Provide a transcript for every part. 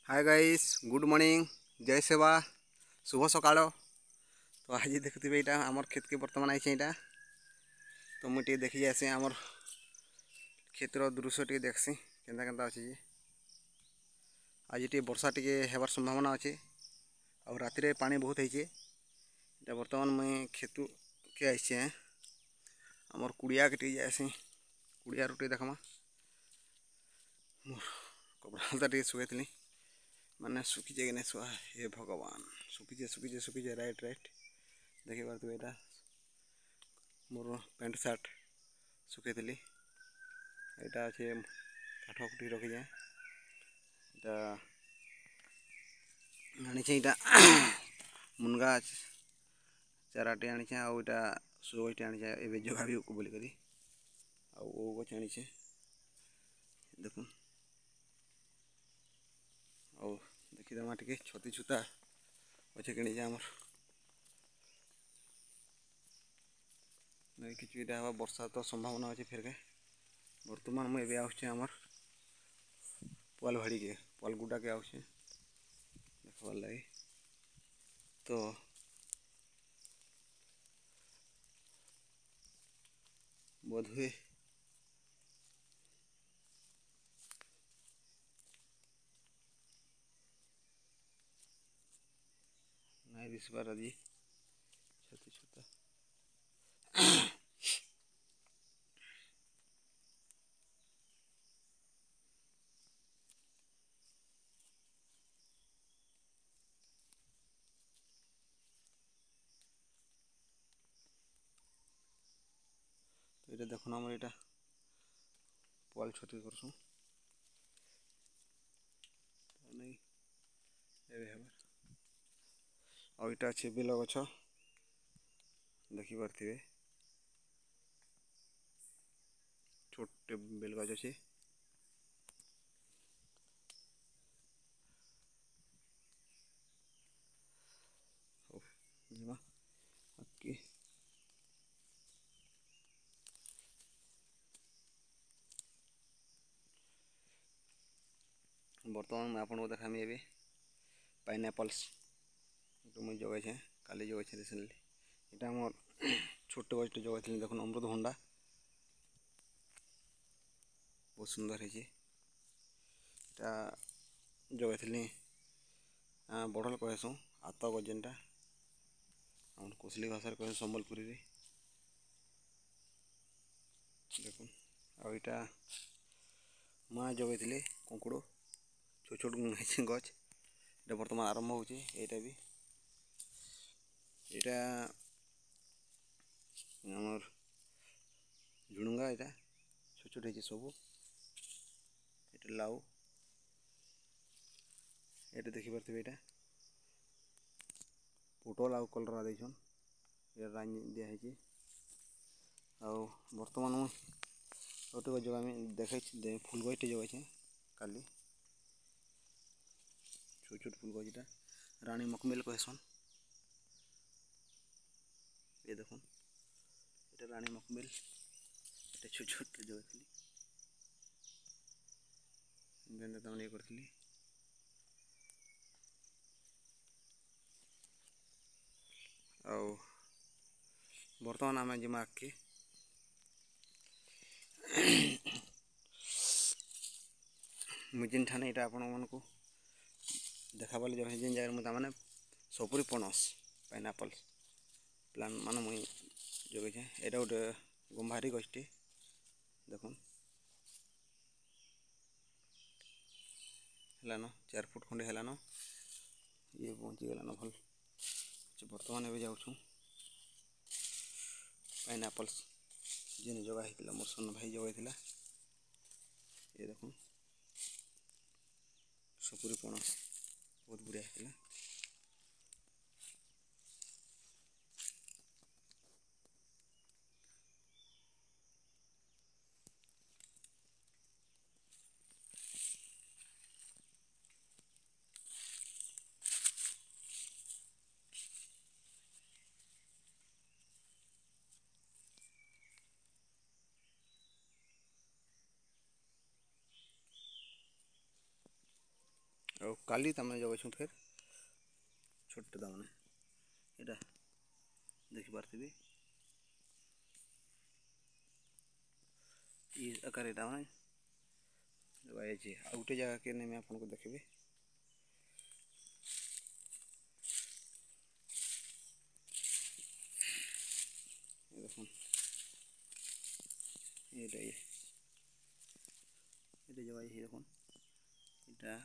Hi guys, good morning, जय सेवा, शुभ सकाळ। तो आज देखुवे यहाँ आमर खेत के बर्तमान आई यहाँ तो मुझे देखी जाए आमर खेतर दृश्य टे देखसी केन्ता केन्ता अच्छे आज टे वर्षा टे हेबार संभावना अच्छे और राति पानी बहुत है। बर्तमान मुई खेत के आई आमर कुड़िया के टे जाएसी कुड़िया टे देखमा कपड़ा टे शुखी माने सुखी जाए कि नहीं शुआ हे भगवान सुखीजे सुखीजे सुखीजे राइट राइट देखी पार्थ यहाँ मोर पैंट सार्ट शुखी यहाँ अच्छे काठ कुटी रखी जाए आनी मुनगा चाराटे आनी आईटा सुटे आनी ए जगह भी बोलिक आउ गच आनी देख और देखीदे टे छती छुता अच्छे कि आमर नहीं कि वर्षा तो संभावना अच्छे फिर के बर्तमान मुझे आसे आमर पुआल भाड़ी के पुआल गुड्डा के आसे देखवार लगे तो बोधुए नहीं दिसबार आज छती छुता तो ये देखो आम यहाँ पुआल छती करसु नहीं और यहाँ अच्छे बेल गछ देखी पारे छोटे बेल गछ अच्छे बर्तमान आपको देखामी ए पाइनएप्पल्स मुझे जगह काली जगह रिसेंटली यहाँ आम छोट गज जगह थी देख अमृतभंडा बहुत सुंदर है जगह थी बढ़ल कहसु आत गज जेनटा कोसली भाषा कह संबलपुरी देख आईटा माँ जगह थी कंकुड़ छोट छोट गच ये बर्तमान आरंभ होची एटा भी यहाँ आमर झुणुंगा यहाँ छोट छोट है सब ये लाउ ये देखी पारे यहाँ पोटल आउ कलरा देन ये रान दिखाई बर्तमान गोटे जगह देखे फूल गजटे जगह काली छोट छोट फूल गज रानी मकमेल कहसन ये देखो ये रानी मकमेल ये छोट छोट जगह थी ये करी बर्तमान आम जिमा आगे मुझे ठाने यहाँ आपण मानक देखा जगह जिन जगह मुझे मैंने सपुरी पणस पाइनएप्पल प्लान मान मुई जगह यहाँ गोटे गंभारी गछटे देख है 4 फुट खंडे है ये पहुँचीगलान भल बर्तमान ए जाऊँ पाइनएप्पल्स जिन जगह होता मोर सन भाई जगह थी ये देख सपुरी पणस बहुत बढ़िया है। और काली तमें जगह फिर छोटे तमें यहाँ देखिपारे ये आकार यहाँ मैंने लगाई आ गोटे जगह के नहीं आपको देखी देखो ये जगह देखो यहाँ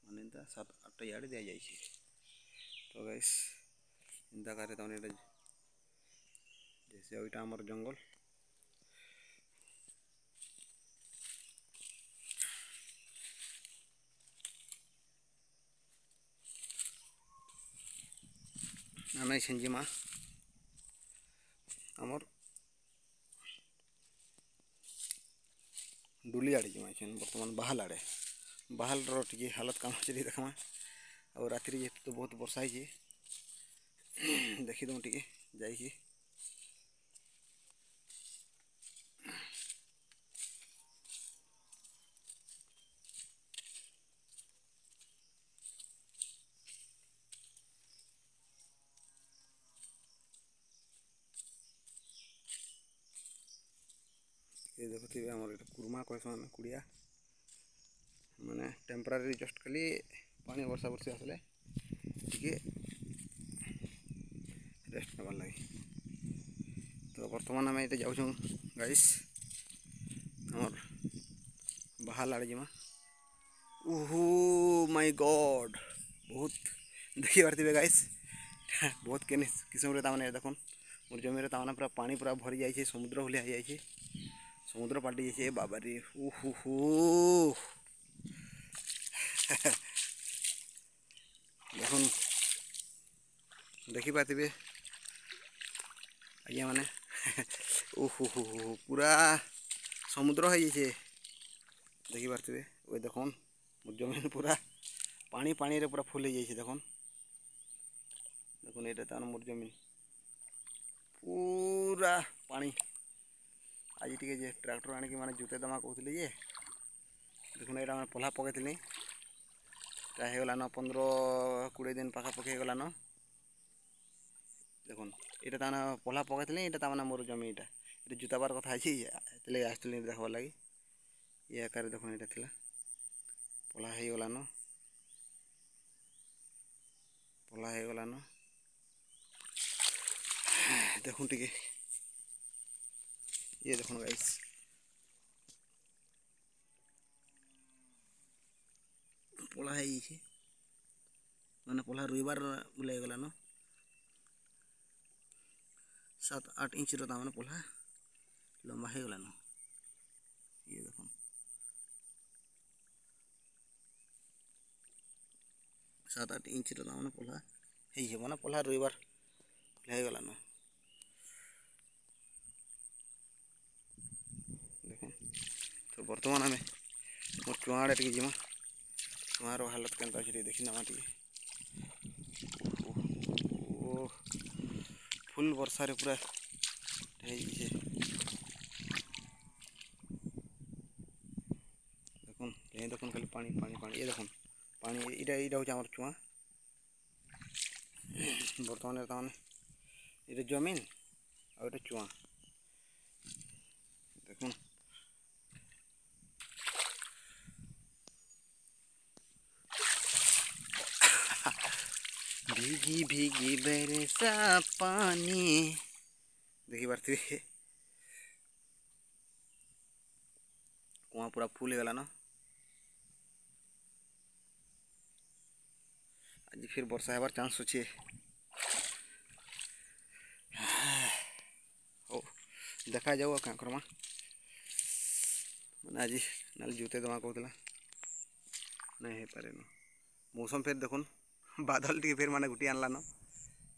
माने 7-8 यार्ड दि जाए तो गाइस इंदा कार जैसे यहाँ आमर जंगल आम छेंजिमा आमर डुली आड़े जीमा बर्तमान बाहाल आड़े बाहाल टी हालत काम अच्छे देखमा और राति जेहतु तो बहुत वर्षा है देखीद टे जा ये देखुवे आम कुर्मा कहस कुड़िया माने टेम्परारी जस्ट खाली पानी वर्षा वर्षी आसले टे रेस्ट नबार लगे तो बर्तमान आम ये जाऊँ गाइस आमर बाहाल आड़े जीमा ओहो माय गॉड बहुत देखी पारे गाइस बहुत किस्म ताने देखो मोर जमी पूरा पानी पूरा भरी जाए समुद्र भलिया हो जाए समुद्र पाल्टी जाए बाबारी ओहो देखो देखी पारे आज्ञा माने ओहो पूरा समुद्र हो जाए देखी पारे वो देखो मोर जमीन पूरा पानी पानी रे पूरा फुल हो जाए देखो देखो ये तार मोर जमीन पूरा पानी आज टे जे ट्रैक्टर आनिक माने जुते दमा कहते जे देखो यहाँ मैंने पल्हा पकई होगलान 15-20 दिन पाखापाखि होगलान देखो यहाँ ताने पल्हा पकई यहाँ मैंने मोर जमी ये जुताबार कथा है आसती देखबार लगे ये आकार देखो यहाँ थी पल्हा होगलान देखो टे ये देखो गाइस पल्हा मैंने पल्हा रुईबार बोले गलान 7-8 इंच मैंने पल्हा लंबा हो गलान ये देखो 7-8 इंच मैंने पल्हा माने पल्हा रुईबार हो गलान देखो तो बर्तमान आम मोर चुआ आड़े टे जीमा चुआर हालत के देखी नमा टे फुल वर्षा रे पूरा देखो ये देखो खाली पानी पानी पानी ये देखो पानी यहाँ हूँ आम चुआ बर्तमान ताने ये जमीन और चुआ देखो भीगी भीगी बरसा पानी देखी पारे कुआ पूरा फुल हो गलान आज फिर वर्षा होबार चांस अच्छे हो देखा जाऊ क्या करमा मैंने आज ना जुते दमा कहला नहीं हो पारे मौसम फिर देखो बादल टी फिर माने गुटी आनलान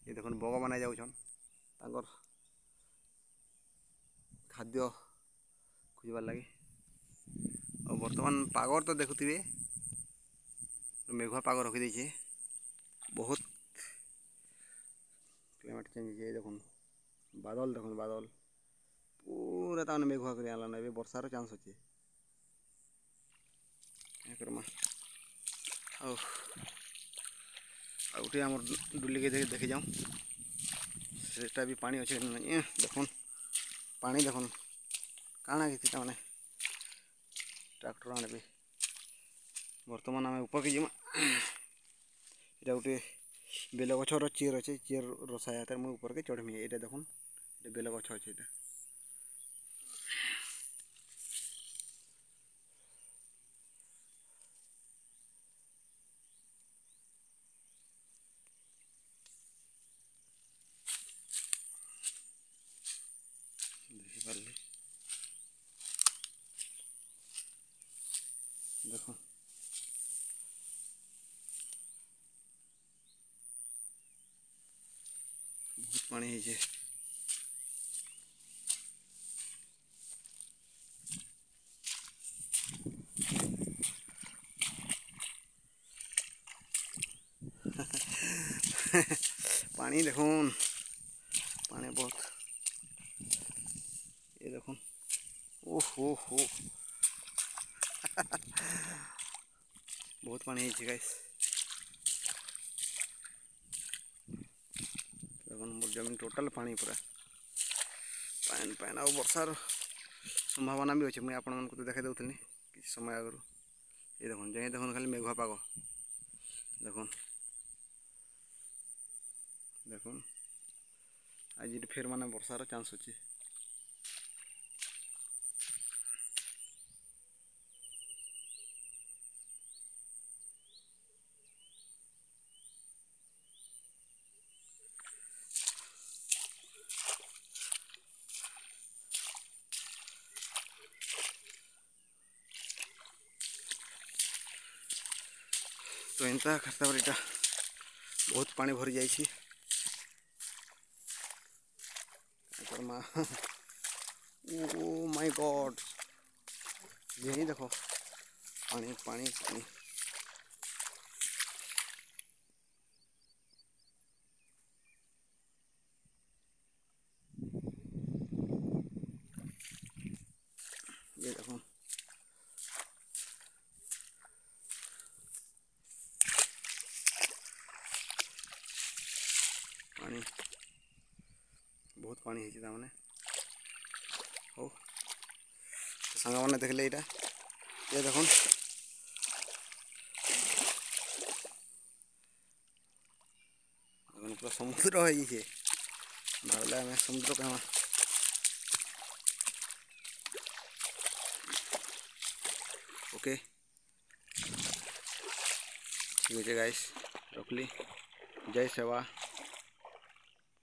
ये देखो बग मैंने जाऊन खाद्य खोजबार लगे और बर्तमान पागर तो देखुवे मेघुआ पाग रखीदे बहुत क्लाइमेट चेंज है देखो बादल देखो बादल पूरा तक मेघुआ कर आनलान ए वर्षार चांस अच्छे करमा आउटे आम डुलिके देखी जाऊँ सेटा भी पानी अच्छे देखुन पानी देखुन काଣା कि मैंने ट्रैक्टर आने भी बर्तमान आम ऊपर के जीमा ये गोटे बेल गछर चेयर अच्छे चेयर सहायता मुझे ऊपर के चढ़मी ये देखुन बेल गछ अच्छे देखिपारे देख बहुत पानी है पानी देखुन पानी बहुत ये देखुन ओहो हो बहुत पानी है गाइस देखुन मोर जमीन टोटल पानी पूरा पैन पैन आ वर्षार संभावना भी अच्छे मुझे आपण को देखा दूसरी कि समय आगु ये देखुन जाए देखुन खाली मेघुआ पाग देखुन देखुन आज फिर माने वर्षार चांस अच्छे तो एंता करता इटा बहुत पानी भरी जाइए ओ माय गॉड यही देखो पानी पानी पानी ये देखो पानी बहुत पानी है मैंने हो तो सांग मैंने देखले यहाँ ये देखुन पूरा समुद्र हो भावले आम समुद्र कह ओके ठीक है गाइस रखली जय सेवा।